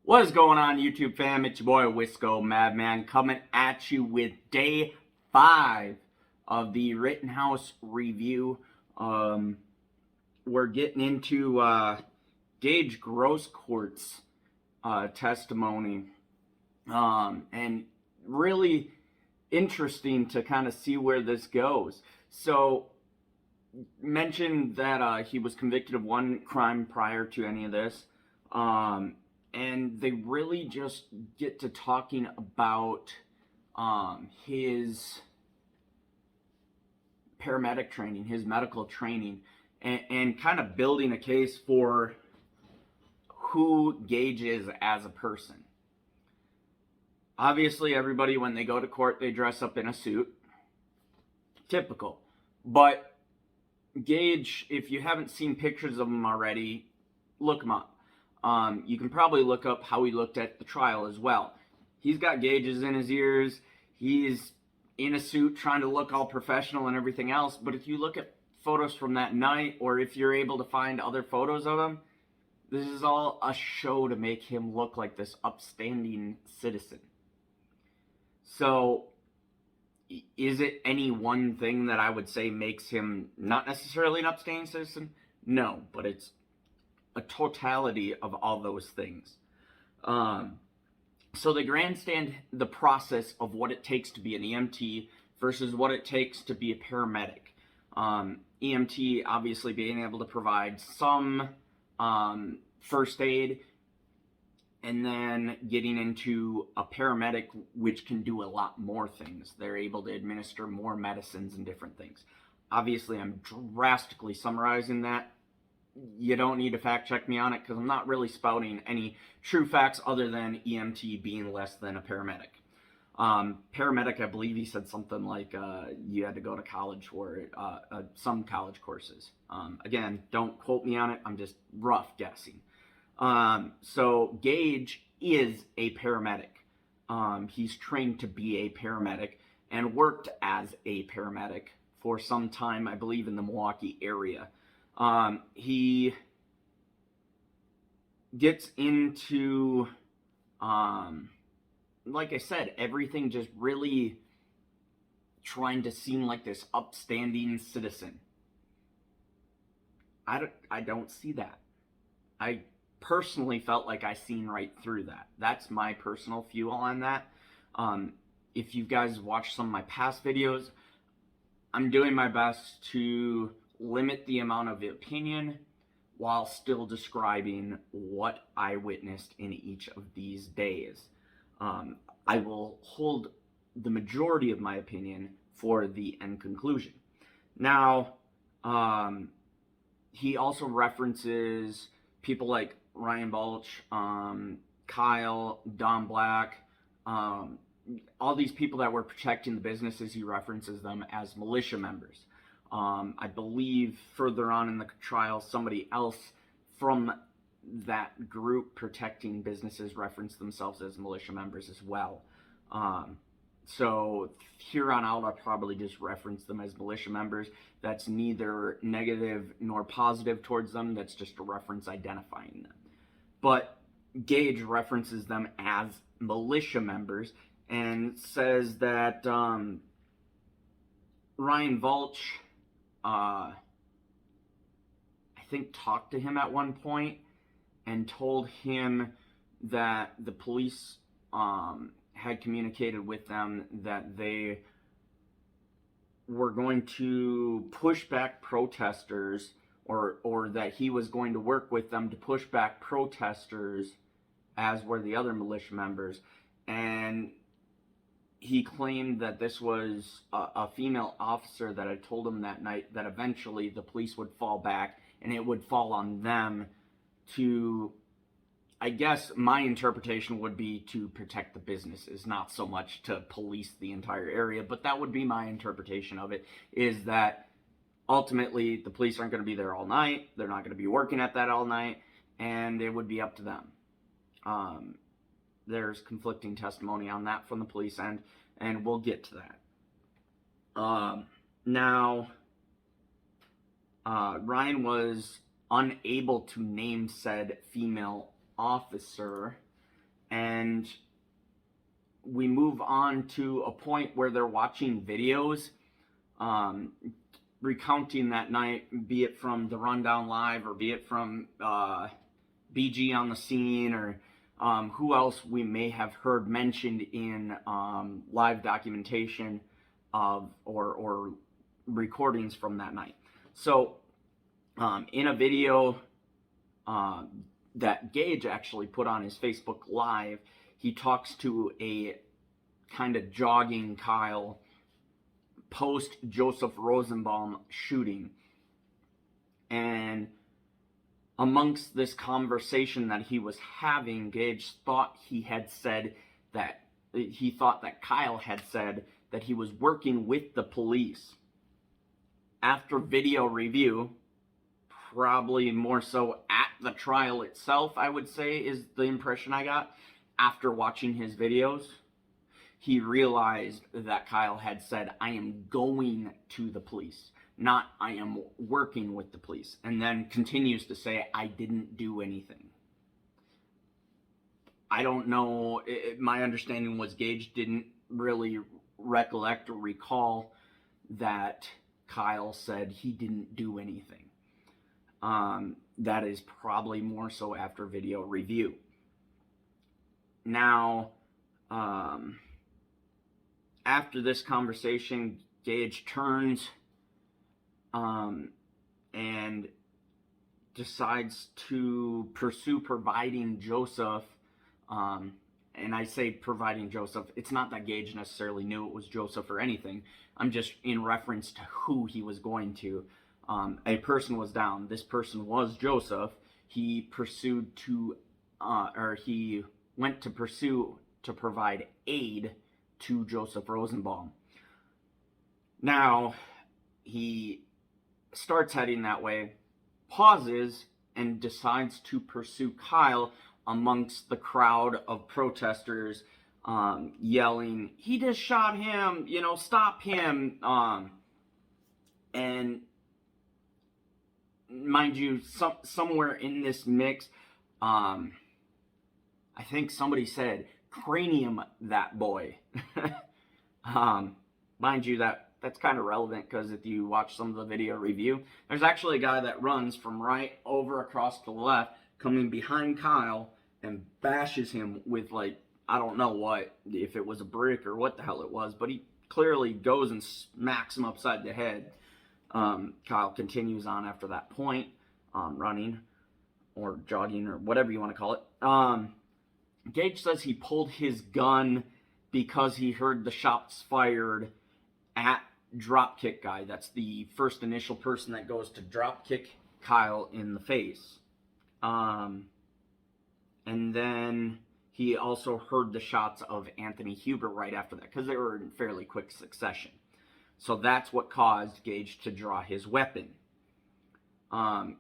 What is going on, YouTube fam? It's your boy Wisco Madman coming at you with day 5 of the Rittenhouse review. We're getting into Gaige Grosskreutz testimony, and really interesting to kind of see where this goes. So, mentioned that he was convicted of one crime prior to any of this. And they really just get to talking about his paramedic training, his medical training, and kind of building a case for who Gaige is as a person. Obviously, everybody, when they go to court, they dress up in a suit. Typical. But Gaige, if you haven't seen pictures of him already, look him up. You can probably look up how he looked at the trial as well. He's got gauges in his ears. He's in a suit trying to look all professional and everything else. But if you look at photos from that night, or if you're able to find other photos of him, this is all a show to make him look like this upstanding citizen. So, is it any one thing that I would say makes him not necessarily an upstanding citizen? No, but it's a totality of all those things. So they grandstand the process of what it takes to be an EMT versus what it takes to be a paramedic. EMT obviously being able to provide some first aid, and then getting into a paramedic, which can do a lot more things. They're able to administer more medicines and different things. Obviously, I'm drastically summarizing that. You don't need to fact check me on it, because I'm not really spouting any true facts other than EMT being less than a paramedic. Paramedic, I believe he said something like you had to go to college for it, some college courses. Again, don't quote me on it. I'm just rough guessing. So Gaige is a paramedic. He's trained to be a paramedic and worked as a paramedic for some time, I believe, in the Milwaukee area. He gets into, like I said, everything just really trying to seem like this upstanding citizen. I don't see that. I personally felt like I seen right through that. That's my personal view on that. If you guys watched some of my past videos, I'm doing my best to limit the amount of opinion while still describing what I witnessed in each of these days. I will hold the majority of my opinion for the end conclusion. Now, he also references people like Ryan Balch, Kyle, Don Black, all these people that were protecting the businesses. He references them as militia members. I believe further on in the trial, somebody else from that group protecting businesses referenced themselves as militia members as well. So here on out, I'll probably just reference them as militia members. That's neither negative nor positive towards them. That's just a reference identifying them. But Gaige references them as militia members and says that Ryan Balch, I think, talked to him at one point and told him that the police had communicated with them that they were going to push back protesters, or that he was going to work with them to push back protesters, as were the other militia members. And he claimed that this was a female officer that had told him that night that eventually the police would fall back and it would fall on them to, I guess my interpretation would be to protect the businesses, not so much to police the entire area. But that would be my interpretation of it, is that ultimately the police aren't going to be there all night. They're not going to be working at that all night, and it would be up to them. There's conflicting testimony on that from the police end, and we'll get to that. Now, Ryan was unable to name said female officer, And we move on to a point where they're watching videos recounting that night, be it from the Rundown Live or be it from BG on the Scene, or who else we may have heard mentioned in live documentation of or recordings from that night. So in a video that Gaige actually put on his Facebook Live, he talks to a kind of jogging Kyle post Joseph Rosenbaum shooting. And amongst this conversation that he was having, Gaige thought that Kyle had said that he was working with the police. After video review, probably more so at the trial itself, I would say, is the impression I got after watching his videos, he realized that Kyle had said, I am going to the police, not I am working with the police. And then continues to say, I didn't do anything. I don't know. My understanding was Gaige didn't really recollect or recall that Kyle said he didn't do anything. That is probably more so after video review. Now, after this conversation, Gaige turns and decides to pursue providing Joseph. And I say providing Joseph, it's not that Gaige necessarily knew it was Joseph or anything. I'm just in reference to who he was going to. A person was down. This person was Joseph. He pursued to, he went to pursue to provide aid to Joseph Rosenbaum. Now, he starts heading that way, pauses, and decides to pursue Kyle amongst the crowd of protesters, yelling, he just shot him, stop him. And mind you, somewhere in this mix, I think somebody said, cranium that boy. Mind you, that's kind of relevant because if you watch some of the video review, there's actually a guy that runs from right over across to the left, coming behind Kyle and bashes him with, like, I don't know what, if it was a brick or what the hell it was, but he clearly goes and smacks him upside the head. Kyle continues on after that point, running or jogging or whatever you want to call it. Gaige says he pulled his gun because he heard the shots fired at Dropkick Guy. That's the first initial person that goes to dropkick Kyle in the face. And then he also heard the shots of Anthony Huber right after that, because they were in fairly quick succession. So that's what caused Gaige to draw his weapon.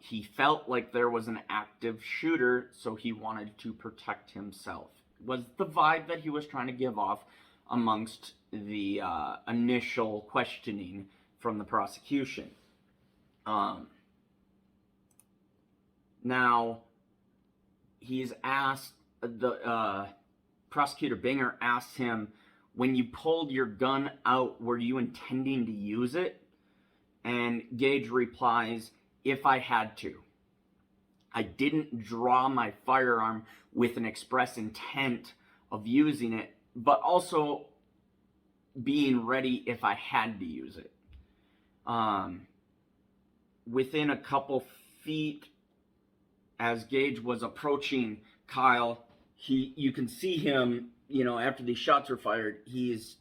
He felt like there was an active shooter, so he wanted to protect himself. Was the vibe that he was trying to give off amongst the initial questioning from the prosecution. Now, he's asked, the prosecutor Binger asks him, when you pulled your gun out, were you intending to use it? And Gaige replies, if I had to. I didn't draw my firearm with an express intent of using it, but also being ready if I had to use it. Within a couple feet, as Gaige was approaching Kyle, you can see him, after these shots are fired, he's,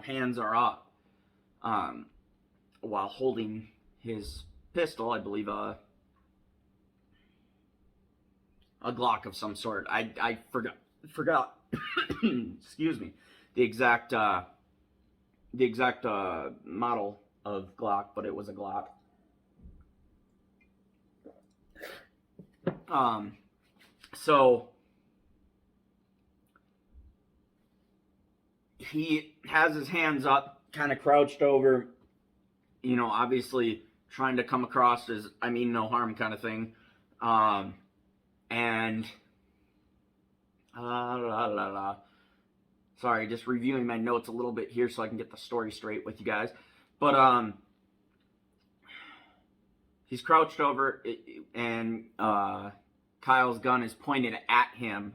hands are up, while holding his pistol, I believe, a Glock of some sort. I forgot, excuse me, the exact model of Glock, but it was a Glock. So he has his hands up, kind of crouched over, obviously trying to come across as I mean no harm kind of thing. And La, la, la. Sorry, just reviewing my notes a little bit here so I can get the story straight with you guys. But he's crouched over, and Kyle's gun is pointed at him.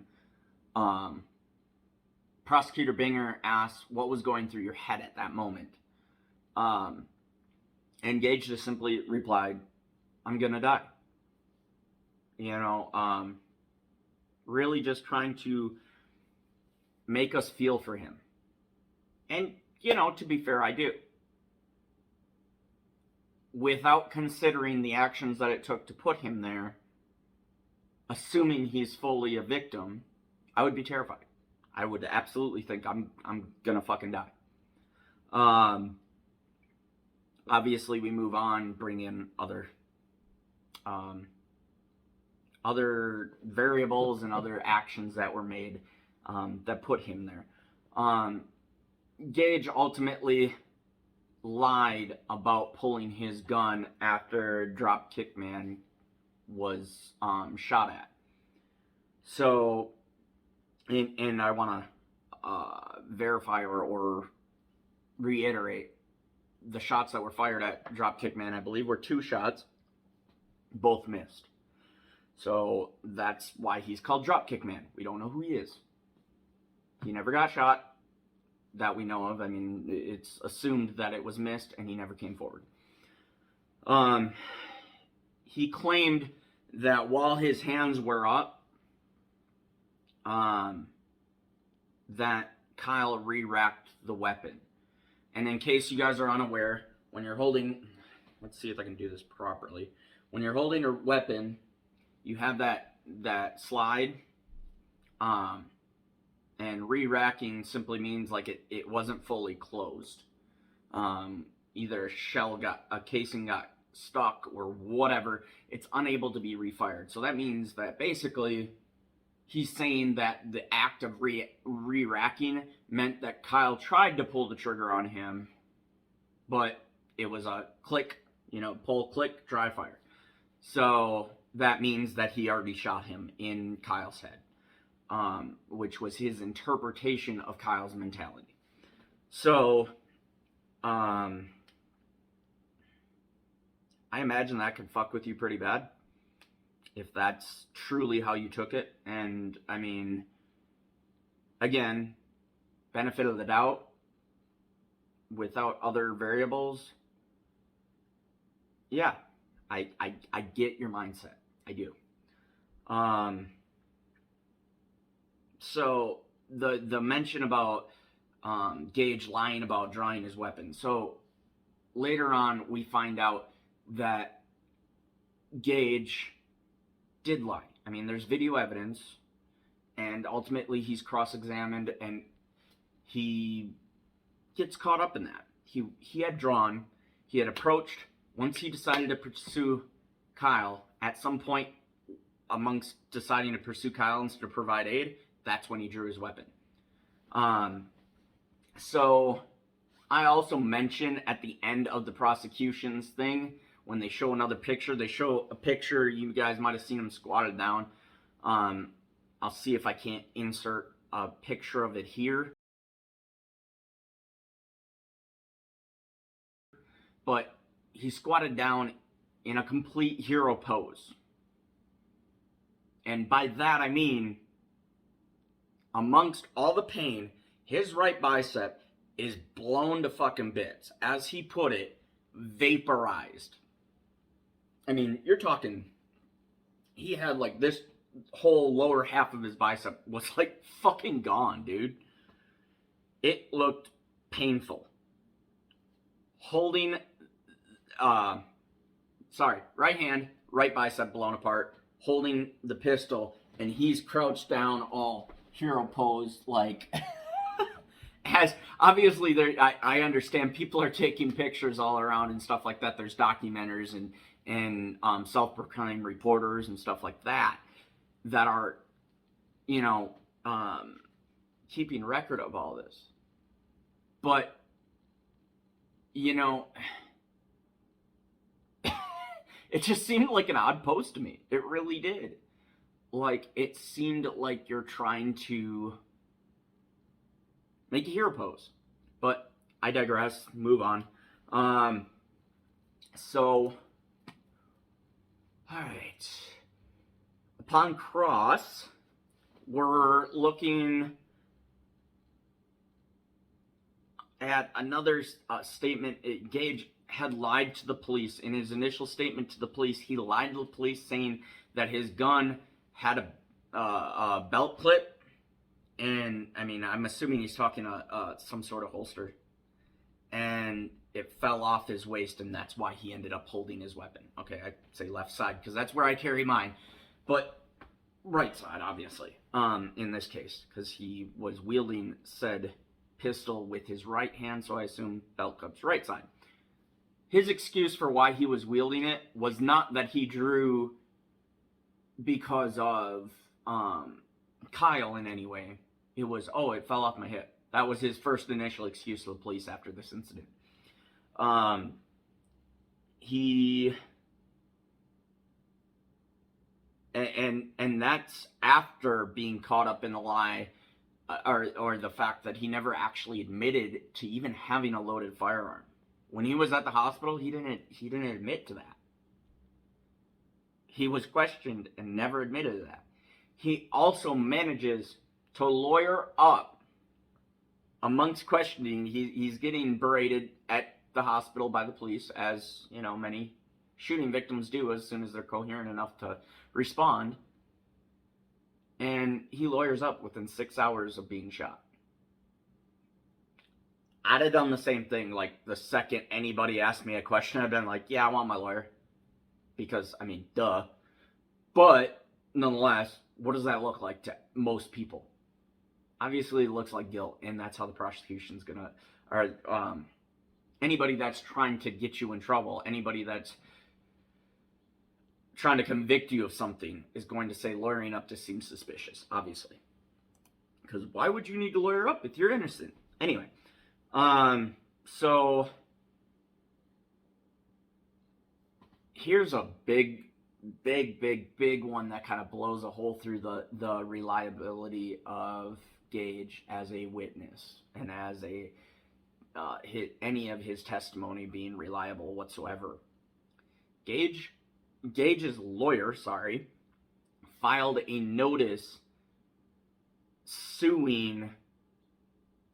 Prosecutor Binger asks what was going through your head at that moment. And Gaige just simply replied, "I'm gonna die." Really just trying to make us feel for him. And, to be fair, I do. Without considering the actions that it took to put him there, assuming he's fully a victim, I would be terrified. I would absolutely think I'm gonna fucking die. Obviously we move on, bring in other variables and other actions that were made that put him there. Gaige ultimately lied about pulling his gun after Dropkick Man was shot at. So, and I want to verify or reiterate, the shots that were fired at Dropkick Man, I believe, were 2 shots. Both missed. So that's why he's called Dropkick Man. We don't know who he is. He never got shot that we know of. I mean, it's assumed that it was missed and he never came forward. He claimed that while his hands were up, that Kyle re-racked the weapon. And in case you guys are unaware, when you're holding, let's see if I can do this properly. When you're holding a weapon, you have that slide, and re-racking simply means like it wasn't fully closed. Either a casing got stuck or whatever. It's unable to be refired. So that means that basically he's saying that the act of re-racking meant that Kyle tried to pull the trigger on him, but it was a click, pull, click, dry fire. So that means that he already shot him in Kyle's head, which was his interpretation of Kyle's mentality. So, I imagine that could fuck with you pretty bad, if that's truly how you took it. And, I mean, again, benefit of the doubt, without other variables, yeah, I get your mindset. I do. So the mention about Gaige lying about drawing his weapon. So later on, we find out that Gaige did lie. I mean, there's video evidence, and ultimately he's cross-examined, and he gets caught up in that. He had drawn, he had approached. Once he decided to pursue Kyle, at some point amongst deciding to pursue Kyle instead of provide aid, that's when he drew his weapon. So I also mention at the end of the prosecution's thing, when they show another picture, they show a picture, you guys might have seen him squatted down. I'll see if I can't insert a picture of it here. But he squatted down in a complete hero pose. And by that I mean, amongst all the pain, his right bicep is blown to fucking bits. As he put it, vaporized. I mean, you're talking, he had like this whole lower half of his bicep was like fucking gone, dude. It looked painful. Holding, right hand, right bicep blown apart, holding the pistol, and he's crouched down all hero pose, like, as obviously there, I understand people are taking pictures all around and stuff like that. There's documenters and self-proclaimed reporters and stuff like that are, keeping record of all this. But, it just seemed like an odd pose to me. It really did. like it seemed like you're trying to make a hero pose. But I digress. Move on. So, all right. Upon cross, we're looking at another statement. Gaige had lied to the police. In his initial statement to the police, he lied to the police saying that his gun had a belt clip. And, I mean, I'm assuming he's talking some sort of holster. And it fell off his waist, and that's why he ended up holding his weapon. Okay, I'd say left side, because that's where I carry mine. But right side, obviously, in this case, because he was wielding said pistol with his right hand, so I assume belt clip's right side. His excuse for why he was wielding it was not that he drew because of Kyle in any way. It was, oh, it fell off my hip. That was his first initial excuse to the police after this incident. And that's after being caught up in the lie, or the fact that he never actually admitted to even having a loaded firearm. When he was at the hospital, he didn't admit to that. He was questioned and never admitted to that. He also manages to lawyer up. Amongst questioning, he's getting berated at the hospital by the police, as you know many shooting victims do as soon as they're coherent enough to respond. And he lawyers up within 6 hours of being shot. I'd have done the same thing. Like, the second anybody asked me a question, I'd been like, yeah, I want my lawyer. Because, I mean, duh. But, nonetheless, what does that look like to most people? Obviously, it looks like guilt, and that's how the prosecution's gonna, or anybody that's trying to get you in trouble, anybody that's trying to convict you of something is going to say lawyering up just seems suspicious, obviously. Because why would you need to lawyer up if you're innocent? Anyway, so here's a big one that kind of blows a hole through the reliability of Gaige as a witness and as a any of his testimony being reliable whatsoever. Gaige's lawyer, filed a notice suing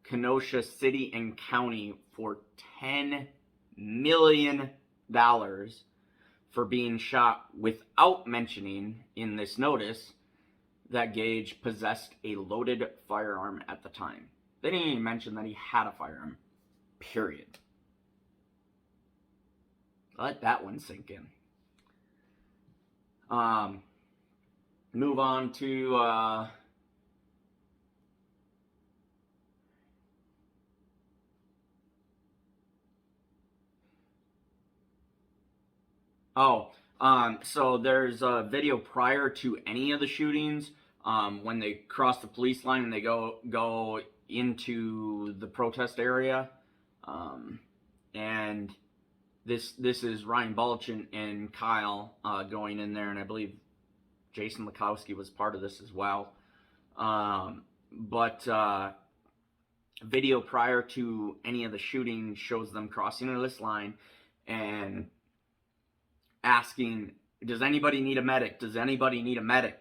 Kenosha City and County for $10 million for being shot, without mentioning in this notice that Gaige possessed a loaded firearm at the time. They didn't even mention that he had a firearm, period. Let that one sink in. Move on to so there's a video prior to any of the shootings, when they cross the police line and they go into the protest area, and this is Ryan Balchin and Kyle going in there, and I believe Jason Lukowski was part of this as well. But video prior to any of the shooting shows them crossing into this line and asking, does anybody need a medic? Does anybody need a medic?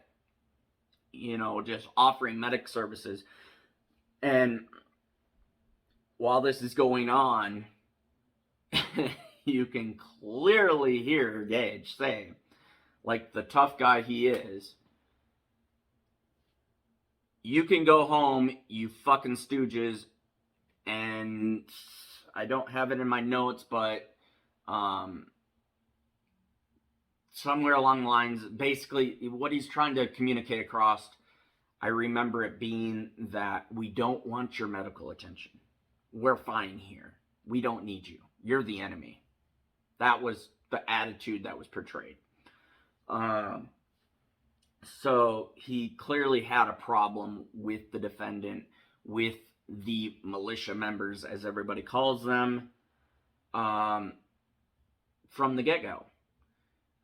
You know, just offering medic services. And while this is going on, you can clearly hear Gaige say, like the tough guy he is, you can go home, you fucking stooges. And I don't have it in my notes, but somewhere along the lines, basically what he's trying to communicate across, I remember it being that we don't want your medical attention. We're fine here. We don't need you. You're the enemy. That was the attitude that was portrayed. So he clearly had a problem with the defendant, with the militia members, as everybody calls them, from the get-go.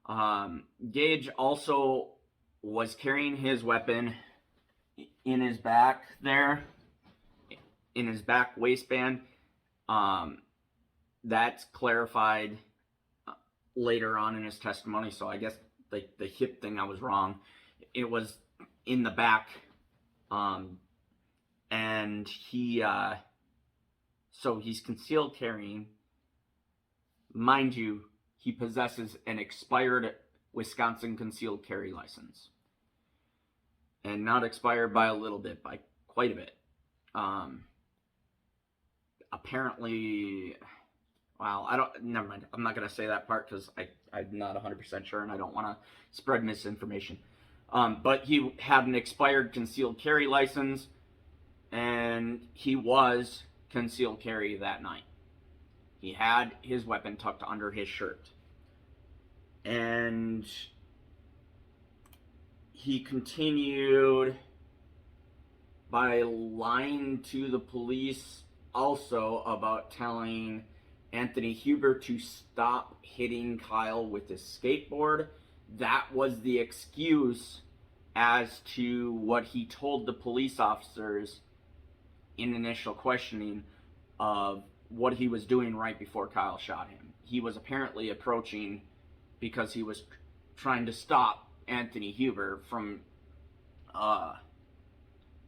Gaige also was carrying his weapon in his back there, in his back waistband. That's clarified later on in his testimony, so I guess the hip thing I was wrong. It was in the back, and so he's concealed carrying. Mind you, he possesses an expired Wisconsin concealed carry license. And not expired by a little bit, by quite a bit. Apparently, well, never mind. I'm not going to say that part because I'm not 100% sure and I don't want to spread misinformation. But he had an expired concealed carry license, and he was concealed carry that night. He had his weapon tucked under his shirt. And he continued by lying to the police also about telling Anthony Huber to stop hitting Kyle with his skateboard. That was the excuse as to what he told the police officers in initial questioning of what he was doing right before Kyle shot him. He was apparently approaching because he was trying to stop Anthony Huber from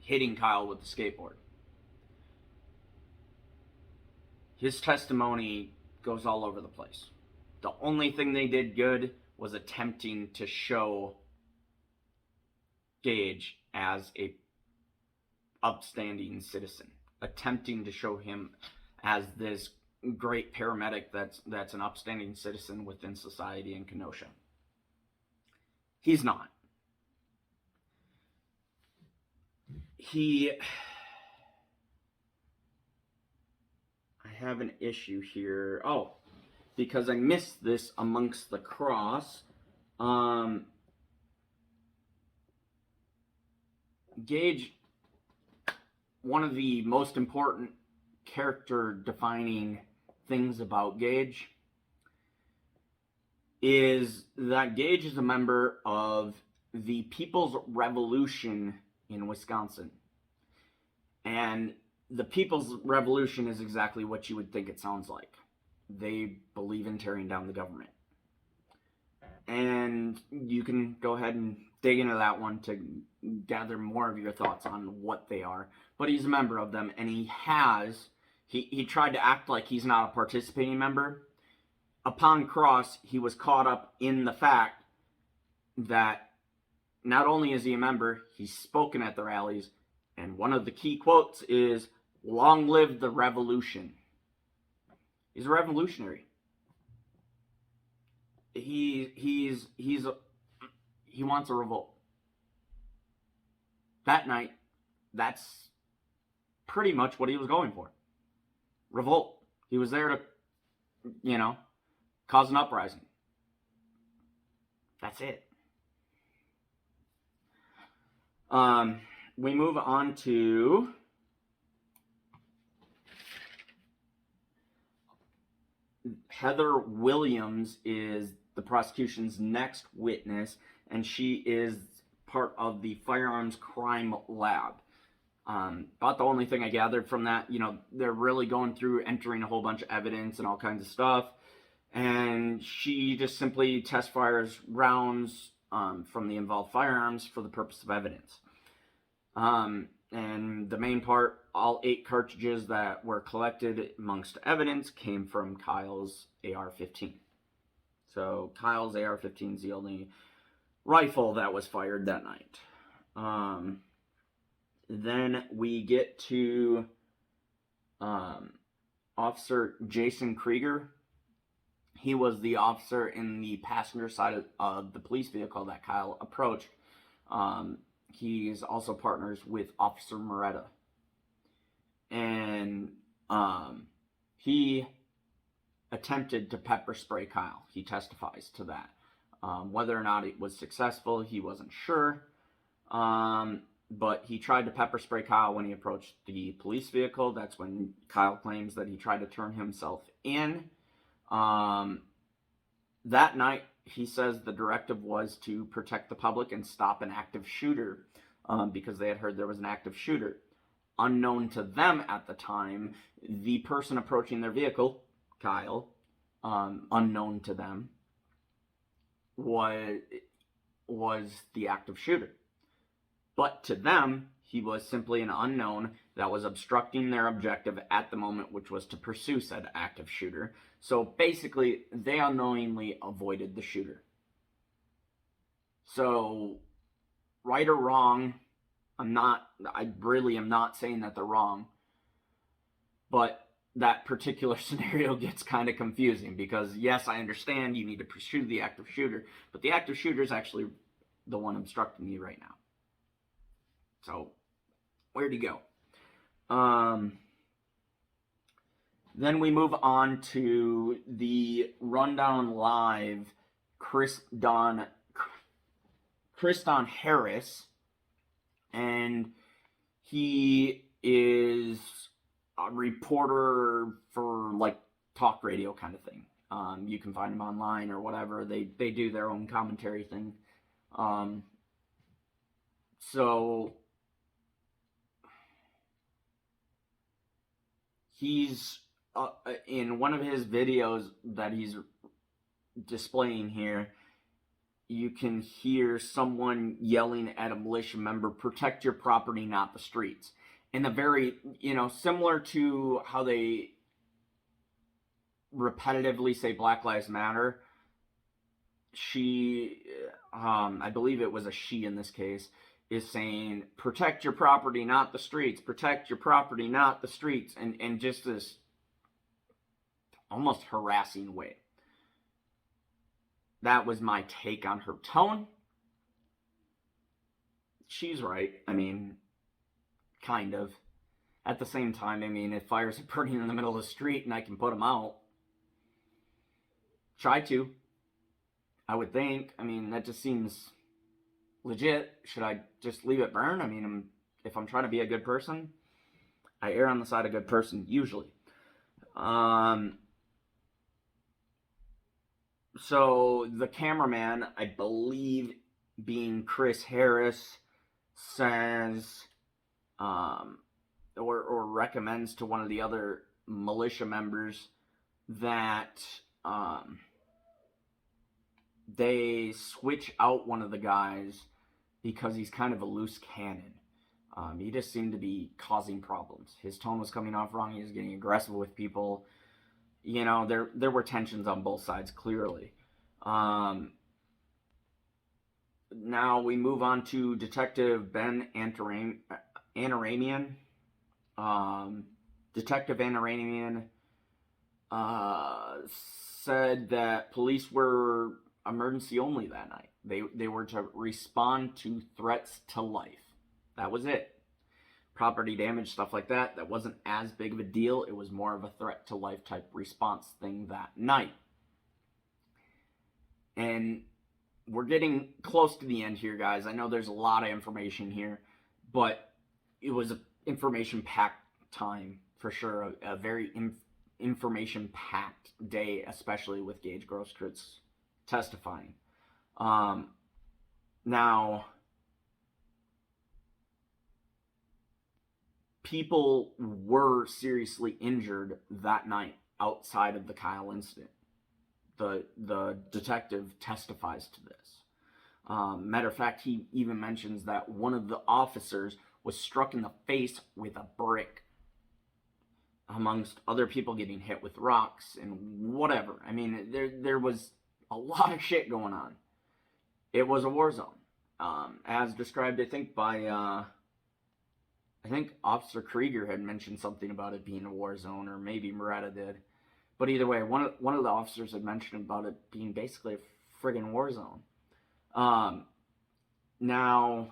hitting Kyle with the skateboard. His testimony goes all over the place. The only thing they did good was attempting to show Gaige as a upstanding citizen, attempting to show him as this great paramedic that's an upstanding citizen within society in Kenosha. He's not. I have an issue here. Oh, because I missed this amongst the cross. Gaige, one of the most important character defining things about Gaige is that Gaige is a member of the People's Revolution in Wisconsin. And the People's Revolution is exactly what you would think it sounds like. They believe in tearing down the government. And you can go ahead and dig into that one to gather more of your thoughts on what they are. But he's a member of them, and he tried to act like he's not a participating member. Upon cross, he was caught up in the fact that not only is he a member, he's spoken at the rallies, and one of the key quotes is, "Long live the revolution." He's a revolutionary. He wants a revolt. That night, that's pretty much what he was going for. Revolt. He was there to, cause an uprising. That's it. We move on to Heather Williams is the prosecution's next witness, and she is part of the firearms crime lab. About the only thing I gathered from that, they're really going through entering a whole bunch of evidence and all kinds of stuff, and she just simply test fires rounds from the involved firearms for the purpose of evidence. And the main part, all 8 cartridges that were collected amongst evidence came from Kyle's AR-15. So Kyle's AR-15 is the only rifle that was fired that night. Then we get to Officer Jason Krieger. He was the officer in the passenger side of the police vehicle that Kyle approached. He's also partners with Officer Moretta. And he attempted to pepper spray Kyle. He testifies to that. Whether or not it was successful, he wasn't sure. But he tried to pepper spray Kyle when he approached the police vehicle. That's when Kyle claims that he tried to turn himself in. that night, he says the directive was to protect the public and stop an active shooter, because they had heard there was an active shooter. Unknown to them at the time, the person approaching their vehicle, Kyle, unknown to them, was the active shooter. But to them, he was simply an unknown that was obstructing their objective at the moment, which was to pursue said active shooter. So basically, they unknowingly avoided the shooter. So, right or wrong, I really am not saying that they're wrong, but that particular scenario gets kind of confusing because, yes, I understand you need to pursue the active shooter, but the active shooter is actually the one obstructing you right now. So, where'd he go? Then we move on to the Rundown Live Chris Don Harris, and he is a reporter for like talk radio kind of thing. You can find him online or whatever. They do their own commentary thing. So he's in one of his videos that he's displaying here, you can hear someone yelling at a militia member, "Protect your property, not the streets." And the very, similar to how they repetitively say Black Lives Matter, she, I believe it was a she in this case, is saying, "Protect your property, not the streets. Protect your property, not the streets." And just this almost harassing way. That was my take on her tone. She's right. I mean, kind of. At the same time, I mean, if fires are burning in the middle of the street and I can put them out, try to. I would think. I mean, that just seems legit. Should I just leave it burn? I mean, if I'm trying to be a good person, I err on the side of good person, usually. So the cameraman, I believe, being Chris Harris, says, or recommends to one of the other militia members that they switch out one of the guys because he's kind of a loose cannon. He just seemed to be causing problems. His tone was coming off wrong. He was getting aggressive with people. There were tensions on both sides, clearly. Now we move on to Detective Ben Anaramian. Detective Anaramian said that police were emergency only that night. They were to respond to threats to life. That was it. Property damage, stuff like that, that wasn't as big of a deal. It was more of a threat to life type response thing that night. And we're getting close to the end here, guys. I know there's a lot of information here, but it was an information-packed time for sure. A very information-packed day, especially with Gaige Grosskreutz testifying. Now, people were seriously injured that night outside of the Kyle incident. The detective testifies to this. Matter of fact, he even mentions that one of the officers was struck in the face with a brick, amongst other people getting hit with rocks and whatever. I mean, there was a lot of shit going on. It was a war zone, as described, I think, by I think Officer Krieger had mentioned something about it being a war zone, or maybe Moretta did. But either way, one of the officers had mentioned about it being basically a friggin' war zone. Now,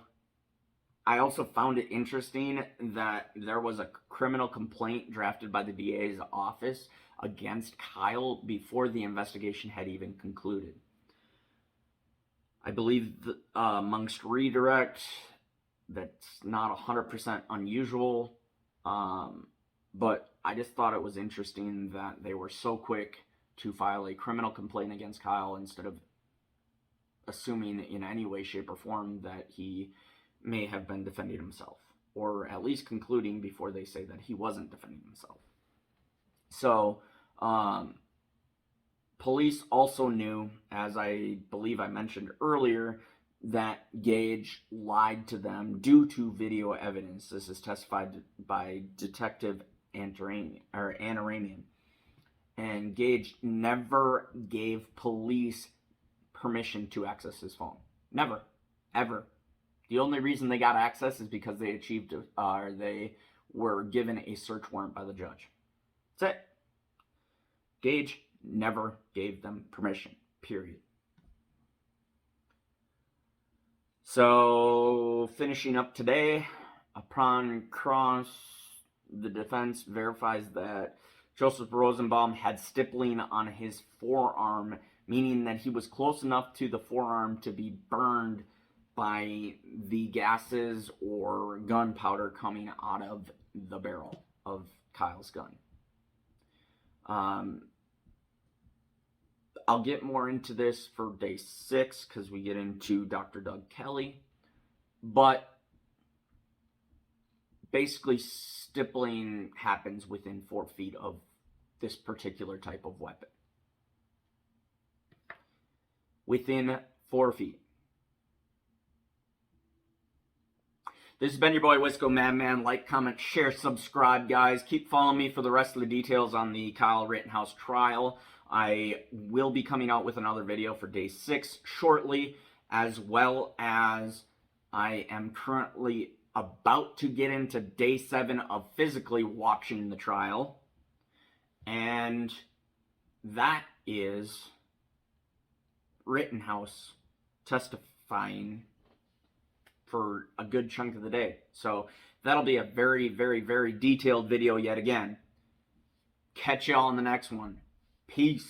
I also found it interesting that there was a criminal complaint drafted by the DA's office against Kyle before the investigation had even concluded. I believe amongst redirect, that's not 100% unusual, but I just thought it was interesting that they were so quick to file a criminal complaint against Kyle instead of assuming in any way, shape, or form that he may have been defending himself, or at least concluding before they say that he wasn't defending himself. So, police also knew, as I believe I mentioned earlier, that Gaige lied to them due to video evidence. This is testified by Detective Anaranian. And Gaige never gave police permission to access his phone. Never. Ever. The only reason they got access is because they they were given a search warrant by the judge. That's it. Gaige never gave them permission. Period. So, finishing up today, upon cross, the defense verifies that Joseph Rosenbaum had stippling on his forearm, meaning that he was close enough to the forearm to be burned by the gases or gunpowder coming out of the barrel of Kyle's gun. I'll get more into this for day 6 because we get into Dr. Doug Kelly. But basically, stippling happens within 4 feet of this particular type of weapon. Within 4 feet. This has been your boy, Wisco Madman. Like, comment, share, subscribe, guys. Keep following me for the rest of the details on the Kyle Rittenhouse trial. I will be coming out with another video for day 6 shortly, as well as I am currently about to get into day 7 of physically watching the trial. And that is Rittenhouse testifying for a good chunk of the day. So that'll be a very, very, very detailed video yet again. Catch y'all in the next one. Peace.